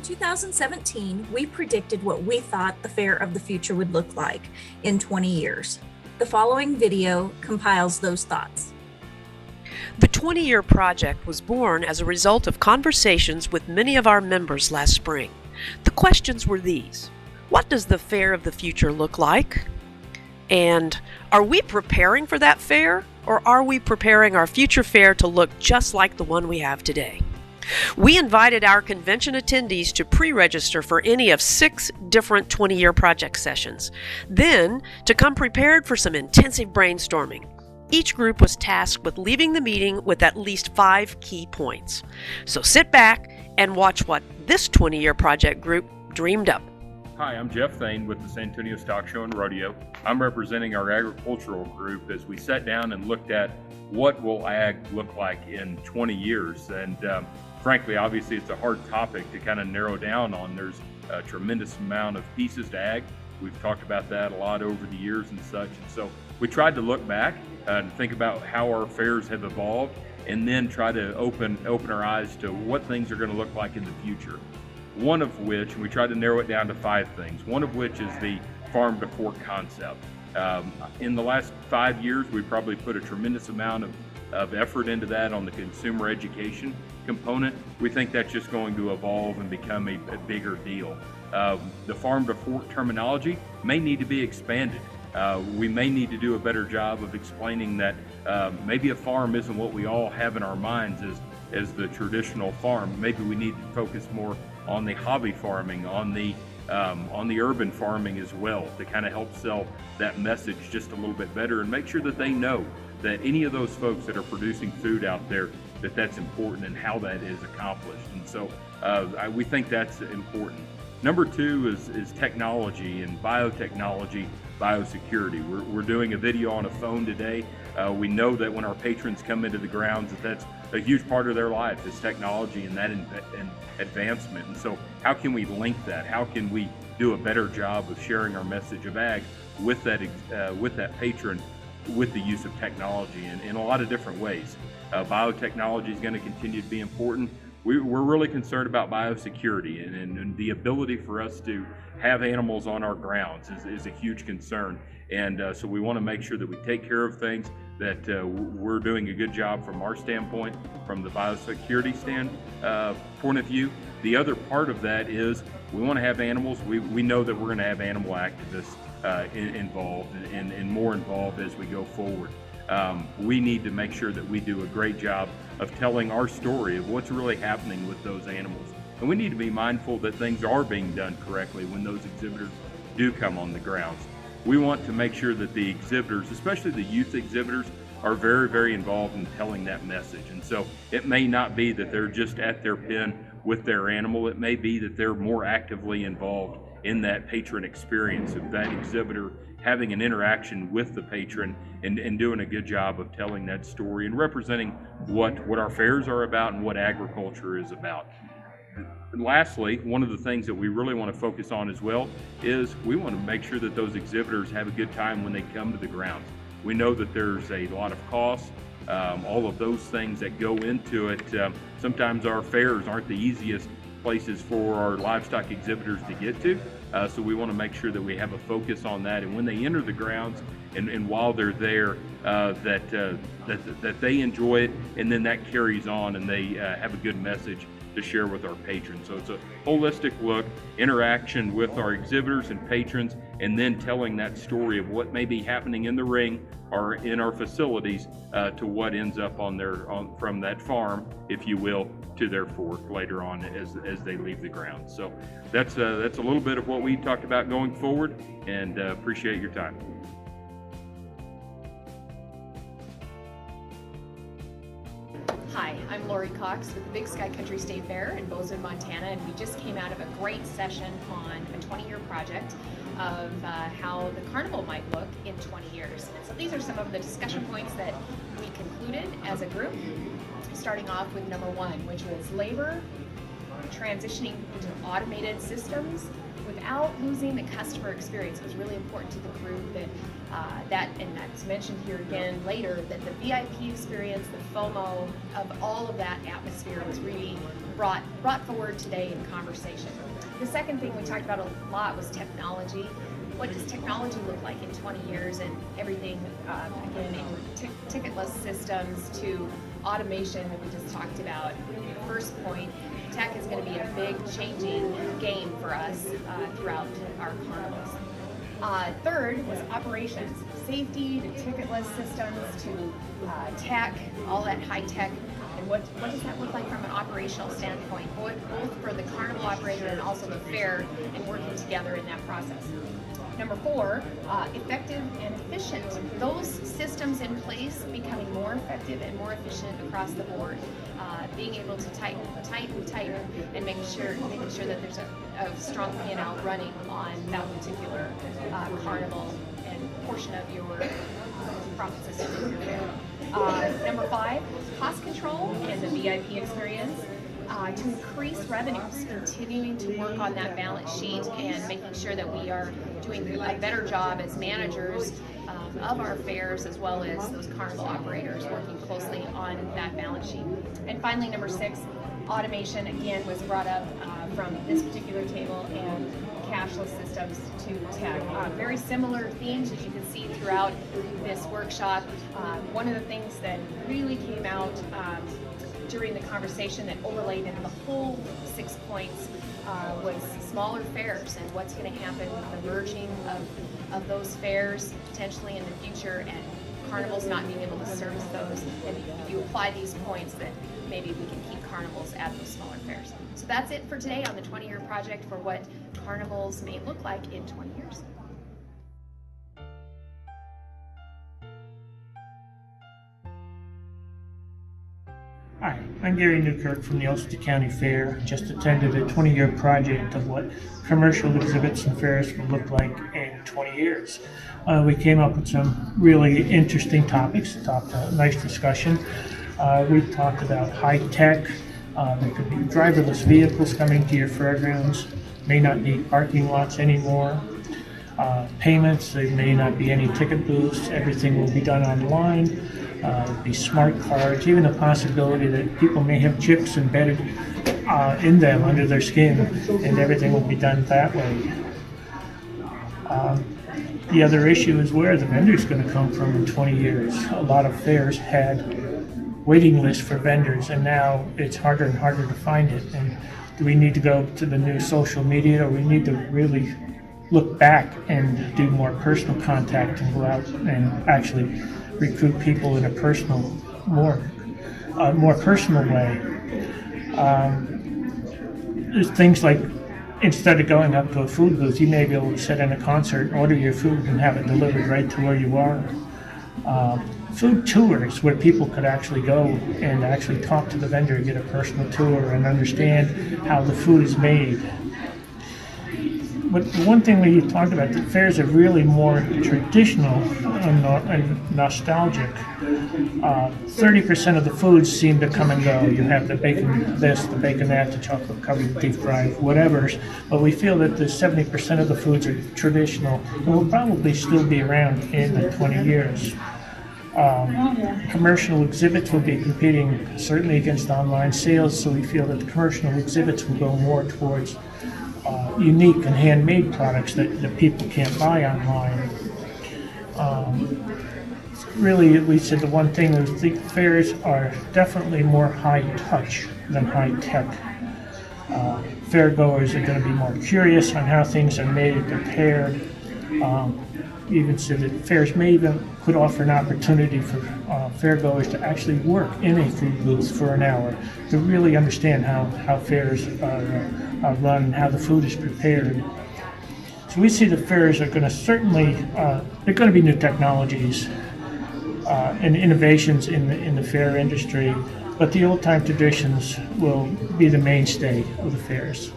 In 2017, we predicted what we thought the fair of the future would look like in 20 years. The following video compiles those thoughts. The 20-year project was born as a result of conversations with many of our members last spring. The questions were these: what does the fair of the future look like? And are we preparing for that fair, or are we preparing our future fair to look just like the one we have today? We invited our convention attendees to pre-register for any of 6 different 20-year project sessions, then to come prepared for some intensive brainstorming. Each group was tasked with leaving the meeting with at least 5 key points. So sit back and watch what this 20-year project group dreamed up. Hi, I'm Jeff Thane with the San Antonio Stock Show and Rodeo. I'm representing our agricultural group as we sat down and looked at what will ag look like in 20 years. And frankly, obviously, it's a hard topic to kind of narrow down on. There's a tremendous amount of pieces to ag. We've talked about that a lot over the years and such. And so we tried to look back and think about how our fairs have evolved, and then try to open our eyes to what things are going to look like in the future. One of which, we tried to narrow it down to 5 things, one of which is the farm to fork concept. In the last 5 years, we've probably put a tremendous amount of effort into that on the consumer education component. We think that's just going to evolve and become a bigger deal. The farm to fork terminology may need to be expanded. We may need to do a better job of explaining that maybe a farm isn't what we all have in our minds as the traditional farm. Maybe we need to focus more on the hobby farming, on the urban farming as well, to kind of help sell that message just a little bit better and make sure that they know that any of those folks that are producing food out there, that's important and how that is accomplished. And so we think that's important. Number 2 is technology and biotechnology, biosecurity. We're doing a video on a phone today. We know that when our patrons come into the grounds, that's a huge part of their life is technology and that and advancement. And so how can we link that? How can we do a better job of sharing our message of ag with that patron with the use of technology in a lot of different ways? Biotechnology is going to continue to be important. We're really concerned about biosecurity and the ability for us to have animals on our grounds is a huge concern. And so we want to make sure that we take care of things, that we're doing a good job from our standpoint, from the biosecurity point of view. The other part of that is we want to have animals. We know that we're going to have animal activists involved and more involved as we go forward. We need to make sure that we do a great job of telling our story of what's really happening with those animals. And we need to be mindful that things are being done correctly when those exhibitors do come on the grounds. We want to make sure that the exhibitors, especially the youth exhibitors, are very, very involved in telling that message. And so it may not be that they're just at their pen with their animal. It may be that they're more actively involved in that patron experience of that exhibitor having an interaction with the patron and doing a good job of telling that story and representing what our fairs are about and what agriculture is about. Lastly, one of the things that we really want to focus on as well is we want to make sure that those exhibitors have a good time when they come to the grounds. We know that there's a lot of costs, all of those things that go into it. Sometimes our fairs aren't the easiest places for our livestock exhibitors to get to. So we want to make sure that we have a focus on that. And when they enter the grounds and while they're there, that they enjoy it, and then that carries on and they have a good message to share with our patrons. So it's a holistic look, interaction with our exhibitors and patrons, and then telling that story of what may be happening in the ring or in our facilities to what ends up from that farm, if you will, to their fork later on as they leave the ground. So that's a little bit of what we talked about going forward, and appreciate your time. Hi, I'm Lori Cox with the Big Sky Country State Fair in Bozeman, Montana, and we just came out of a great session on a 20-year project of how the carnival might look in 20 years. And so these are some of the discussion points that we concluded as a group, starting off with number 1, which was labor, transitioning into automated systems without losing the customer experience. It was really important to the group that and that's mentioned here again later, that the VIP experience, the FOMO of all of that atmosphere was really brought forward today in conversation. The second thing we talked about a lot was technology. What does technology look like in 20 years, and everything, again, in ticketless systems to automation that we just talked about. First point, tech is going to be a big changing game for us throughout our carnivals. Third was operations, safety to ticketless systems to tech, all that high tech. And what does that look like from an operational standpoint, both for the carnival operator and also the fair, and working together in that process. Number four, effective and efficient. Those systems in place becoming more effective and more efficient across the board. Being able to tighten, and making sure that there's a strong P&L running on that particular carnival and portion of your profit system in your fair. Number five, cost control and the VIP experience. To increase revenues, continuing to work on that balance sheet and making sure that we are doing a better job as managers of our fairs, as well as those carnival operators working closely on that balance sheet. And finally, number six, automation again was brought up from this particular table, and cashless systems to tech. Very similar themes as you can see throughout this workshop. One of the things that really came out during the conversation that overlaid into the whole 6 points was smaller fairs and what's going to happen with the merging of those fairs potentially in the future, and carnivals not being able to service those. And if you apply these points, then maybe we can keep carnivals at those smaller fairs. So that's it for today on the 20-year project for what carnivals may look like in 20 years. Hi, I'm Gary Newkirk from the Ulster County Fair. Just attended a 20-year project of what commercial exhibits and fairs will look like in 20 years. We came up with some really interesting topics, a nice discussion. We talked about high tech. There could be driverless vehicles coming to your fairgrounds, may not need parking lots anymore. Payments, there may not be any ticket booths, everything will be done online. There'd be smart cards, even the possibility that people may have chips embedded in them under their skin, and everything will be done that way. The other issue is where the vendors going to come from in 20 years. A lot of fairs had waiting lists for vendors, and now it's harder and harder to find it. And do we need to go to the new social media, or we need to really look back and do more personal contact and go out and actually recruit people in a personal, more personal way? There's things like, instead of going up to a food booth, you may be able to sit in a concert, order your food, and have it delivered right to where you are. Food tours, where people could actually go and actually talk to the vendor, get a personal tour, and understand how the food is made. But the one thing we talked about, the fairs are really more traditional and nostalgic. 30% of the foods seem to come and go. You have the bacon this, the bacon that, the chocolate covered deep fried, whatever. But we feel that the 70% of the foods are traditional and will probably still be around in 20 years. Commercial exhibits will be competing certainly against online sales, so we feel that the commercial exhibits will go more towards unique and handmade products that people can't buy online. Really, we said the one thing is the fairs are definitely more high touch than high tech. Fair goers are going to be more curious on how things are made and prepared. Even said that fairs may even could offer an opportunity for fairgoers to actually work in a food booth for an hour to really understand how fairs are run and how the food is prepared. So we see the fairs are going to certainly, there are going to be new technologies and innovations in the fair industry, but the old-time traditions will be the mainstay of the fairs.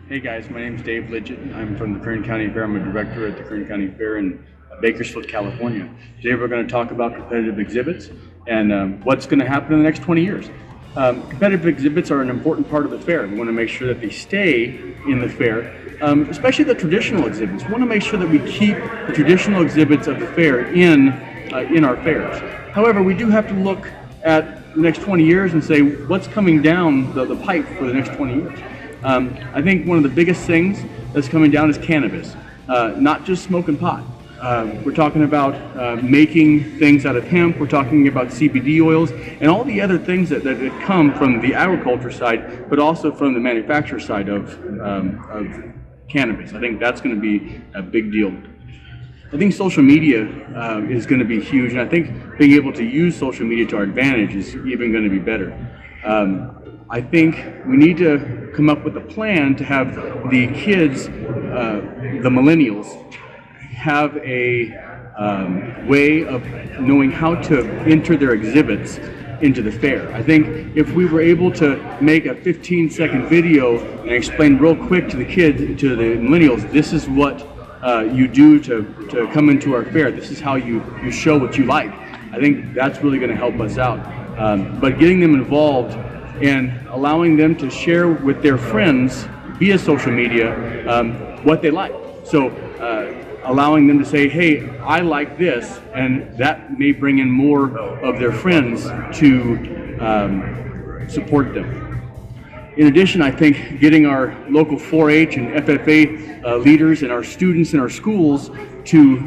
Hey guys, my name is Dave Lidgett. I'm from the Kern County Fair. I'm a director at the Kern County Fair, and Bakersfield, California. Today we're going to talk about competitive exhibits and what's going to happen in the next 20 years. Competitive exhibits are an important part of the fair. We want to make sure that they stay in the fair, especially the traditional exhibits. We want to make sure that we keep the traditional exhibits of the fair in our fairs. However, we do have to look at the next 20 years and say what's coming down the pipe for the next 20 years. I think one of the biggest things that's coming down is cannabis, not just smoking pot. We're talking about making things out of hemp, we're talking about CBD oils, and all the other things that come from the agriculture side, but also from the manufacturer side of cannabis. I think that's going to be a big deal. I think social media is going to be huge, and I think being able to use social media to our advantage is even going to be better. I think we need to come up with a plan to have the kids, the millennials, have a way of knowing how to enter their exhibits into the fair. I think if we were able to make a 15-second video and explain real quick to the kids, to the millennials, this is what you do to come into our fair, this is how you show what you like, I think that's really going to help us out. But getting them involved and allowing them to share with their friends via social media what they like. So allowing them to say, hey, I like this, and that may bring in more of their friends to support them. In addition, I think getting our local 4-H and FFA leaders and our students in our schools to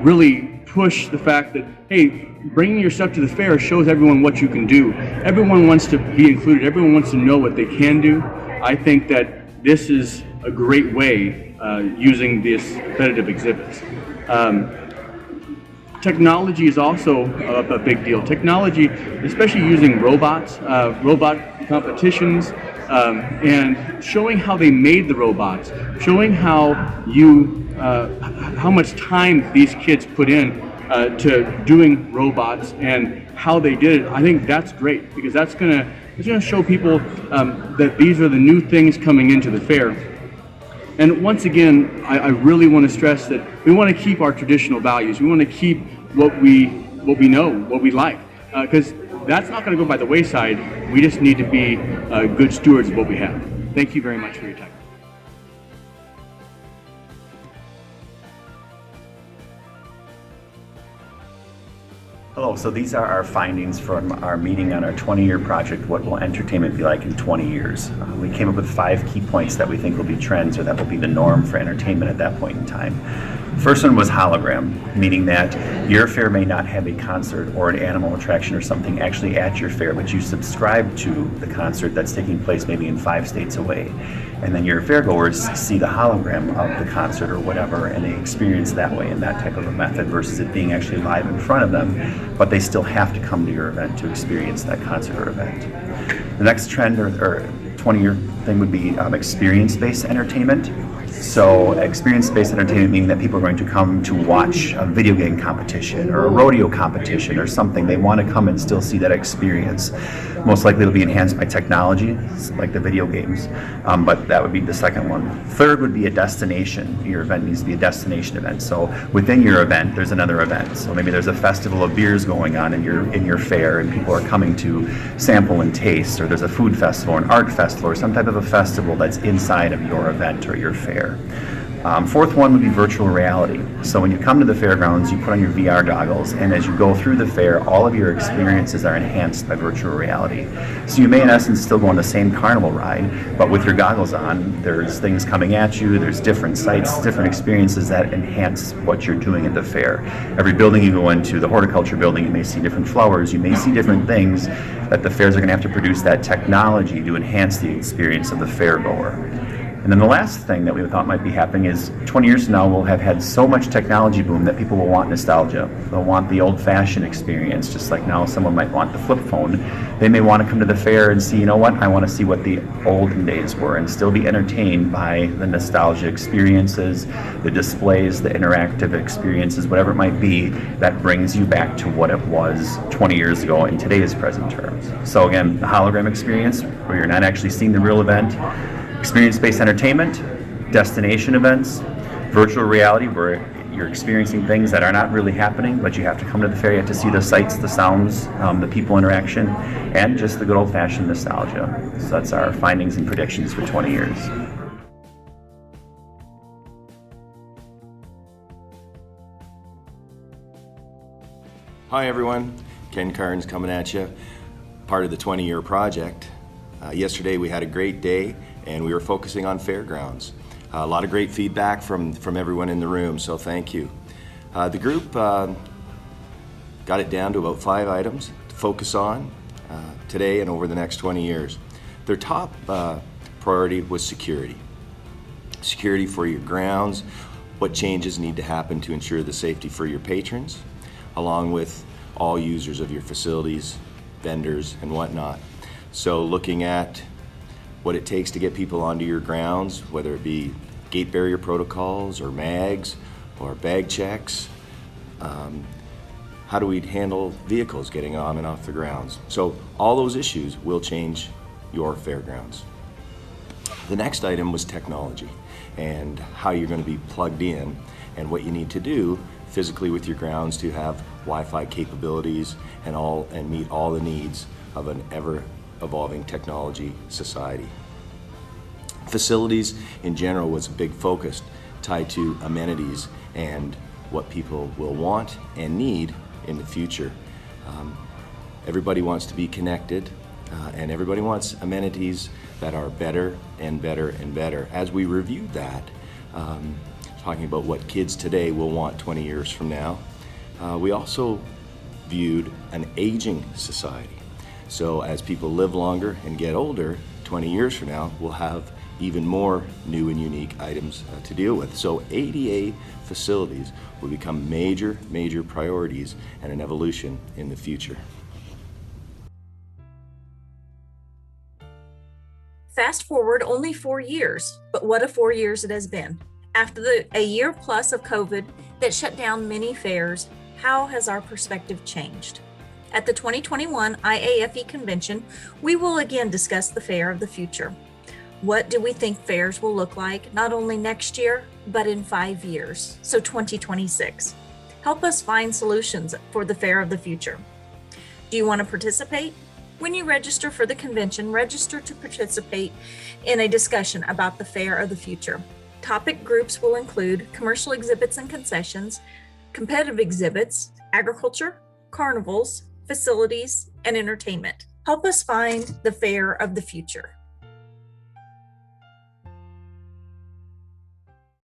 really push the fact that, hey, bringing your stuff to the fair shows everyone what you can do. Everyone wants to be included. Everyone wants to know what they can do. I think that this is a great way using these competitive exhibits. Technology is also a big deal. Technology, especially using robots, robot competitions, and showing how they made the robots, showing how much time these kids put in to doing robots and how they did it. I think that's great, because it's going to show people that these are the new things coming into the fair. And once again, I really want to stress that we want to keep our traditional values. We want to keep what we know, what we like, because that's not going to go by the wayside. We just need to be good stewards of what we have. Thank you very much for your time. Hello, so these are our findings from our meeting on our 20-year project, What Will Entertainment Be Like in 20 Years? We came up with 5 key points that we think will be trends, or that will be the norm for entertainment at that point in time. First one was hologram, meaning that your fair may not have a concert or an animal attraction or something actually at your fair, but you subscribe to the concert that's taking place maybe in 5 states away. And then your fairgoers see the hologram of the concert or whatever, and they experience that way in that type of a method versus it being actually live in front of them, but they still have to come to your event to experience that concert or event. The next trend or 20-year thing would be experience-based entertainment. So experience-based entertainment meaning that people are going to come to watch a video game competition or a rodeo competition or something. They want to come and still see that experience. Most likely it'll be enhanced by technology, like the video games, but that would be the second one. Third would be a destination. Your event needs to be a destination event. So within your event, there's another event. So maybe there's a festival of beers going on in your fair, and people are coming to sample and taste, or there's a food festival or an art festival or some type of a festival that's inside of your event or your fair. Fourth one would be virtual reality. So when you come to the fairgrounds, you put on your VR goggles, and as you go through the fair, all of your experiences are enhanced by virtual reality. So you may in essence still go on the same carnival ride, but with your goggles on, there's things coming at you, there's different sights, different experiences that enhance what you're doing at the fair. Every building you go into, the horticulture building, you may see different flowers, you may see different things that the fairs are going to have to produce that technology to enhance the experience of the fairgoer. And then the last thing that we thought might be happening is 20 years from now we'll have had so much technology boom that people will want nostalgia. They'll want the old-fashioned experience, just like now someone might want the flip phone. They may want to come to the fair and see, you know what, I want to see what the olden days were and still be entertained by the nostalgia experiences, the displays, the interactive experiences, whatever it might be, that brings you back to what it was 20 years ago in today's present terms. So again, the hologram experience, where you're not actually seeing the real event, experience-based entertainment, destination events, virtual reality where you're experiencing things that are not really happening, but you have to come to the fair. You have to see the sights, the sounds, the people interaction, and just the good old-fashioned nostalgia. So that's our findings and predictions for 20 years. Hi everyone, Ken Kern's coming at you, part of the 20-year project. Yesterday we had a great day and we were focusing on fairgrounds. A lot of great feedback from everyone in the room, so thank you. The group got it down to about 5 items to focus on today and over the next 20 years. Their top priority was security. Security for your grounds, what changes need to happen to ensure the safety for your patrons, along with all users of your facilities, vendors, and whatnot. So looking at what it takes to get people onto your grounds, whether it be gate barrier protocols or mags or bag checks, how do we handle vehicles getting on and off the grounds? So all those issues will change your fairgrounds. The next item was technology and how you're going to be plugged in and what you need to do physically with your grounds to have Wi-Fi capabilities and meet all the needs of an ever-evolving technology society. Facilities in general was a big focus tied to amenities and what people will want and need in the future. Everybody wants to be connected and everybody wants amenities that are better and better and better. As we reviewed that, talking about what kids today will want 20 years from now, we also viewed an aging society. So as people live longer and get older, 20 years from now, we'll have even more new and unique items to deal with. So ADA facilities will become major priorities and an evolution in the future. Fast forward only 4 years, but what a 4 years it has been. After a year plus of COVID that shut down many fairs, how has our perspective changed? At the 2021 IAFE Convention, we will again discuss the fair of the future. What do we think fairs will look like, not only next year, but in 5 years, so 2026? Help us find solutions for the fair of the future. Do you want to participate? When you register for the convention, register to participate in a discussion about the fair of the future. Topic groups will include commercial exhibits and concessions, competitive exhibits, agriculture, carnivals, facilities, and entertainment. Help us find the fair of the future.